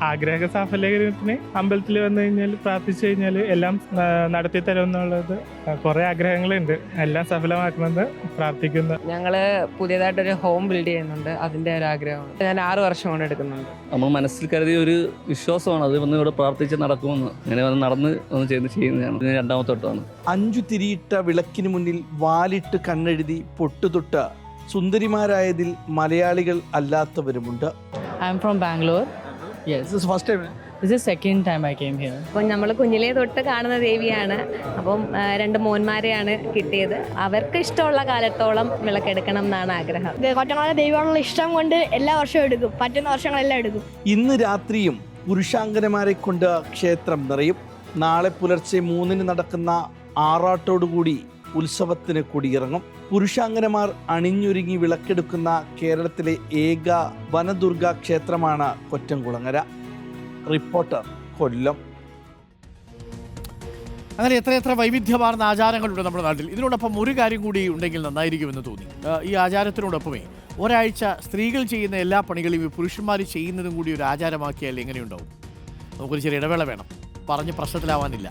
ആഗ്രഹ സാഫല്യത്തിന് അമ്പലത്തിൽ വന്നു കഴിഞ്ഞാൽ പ്രാർത്ഥിച്ചു കഴിഞ്ഞാൽ എല്ലാം നടത്തി തരുമെന്നുള്ളത് കുറെ ആഗ്രഹങ്ങളുണ്ട്. എല്ലാം സഫലമാക്കണമെന്ന് പ്രാർത്ഥിക്കുന്നു. ഞങ്ങള് പുതിയതായിട്ടൊരു ഹോം ബിൽഡ് ചെയ്യുന്നുണ്ട്, അതിന്റെ ഒരു ആഗ്രഹമാണ്. ഞാൻ 6 വർഷം കൊണ്ട് എടുക്കുന്നുണ്ട്. നമ്മൾ മനസ്സിൽ കരുതിയ ഒരു വിശ്വാസമാണ് അത് വന്ന് ഇവിടെ പ്രാർത്ഥിച്ച് നടക്കുമെന്ന്. അങ്ങനെ വന്ന് നടന്ന് ചെയ്യുന്നതാണ്. ഇത് രണ്ടാമത്തെ വട്ടമാണ്. 5 തിരിയിട്ട വിളക്കിന് മുന്നിൽ വാലിട്ട് കണ്ണെഴുതി പൊട്ടുതൊട്ട് സുന്ദരിമാരായതിൽ മലയാളികൾ അല്ലാത്തവരുമുണ്ട്. I'm from Bangalore. Yes. This is first time. This is second time I came here. അപ്പം നമ്മൾ കുഞ്ഞിലേ തൊട്ട് കാണുന്ന ദേവിയാണ്. അപ്പം 2 മോന്മാരെയാണ് കിട്ടിയത്. അവർക്ക് ഇഷ്ടമുള്ള കാലത്തോളം വിളക്കെടുക്കണം എന്നാണ് ആഗ്രഹം. കൊറ്റനാളെ ദൈവമുള്ള ഇഷ്ടം കൊണ്ട് എല്ലാ വർഷവും എടുക്കും, പറ്റുന്ന വർഷങ്ങളെല്ലാം എടുക്കും. ഇന്ന് രാത്രിയും പുരുഷാങ്കനമാരെ കൊണ്ട് ക്ഷേത്രം നിറയും. നാളെ പുലർച്ചെ 3-ന് നടക്കുന്ന ആറാട്ടോടുകൂടി ഉത്സവത്തിന് കൊടിയിറങ്ങും. പുരുഷാങ്കനമാർ അണിഞ്ഞൊരുങ്ങി വിളക്കെടുക്കുന്ന കേരളത്തിലെ ഏക വനദുർഗ ക്ഷേത്രമാണ് കൊറ്റംകുളങ്ങര. റിപ്പോർട്ടർ, കൊല്ലം. അങ്ങനെ എത്രയെത്ര വൈവിധ്യമാർന്ന ആചാരങ്ങളുണ്ട് നമ്മുടെ നാട്ടിൽ. ഇതിനോടൊപ്പം ഒരു കാര്യം കൂടി ഉണ്ടെങ്കിൽ നന്നായിരിക്കുമെന്ന് തോന്നി. ഈ ആചാരത്തിനോടൊപ്പമേ ഒരാഴ്ച സ്ത്രീകൾ ചെയ്യുന്ന എല്ലാ പണികളും ഈ പുരുഷന്മാർ ചെയ്യുന്നതും കൂടി ഒരു ആചാരമാക്കിയാൽ എങ്ങനെയുണ്ടാവും? നമുക്കൊരു ചെറിയ ഇടവേള വേണം. പറഞ്ഞ് പ്രശ്നത്തിലാവാനില്ല.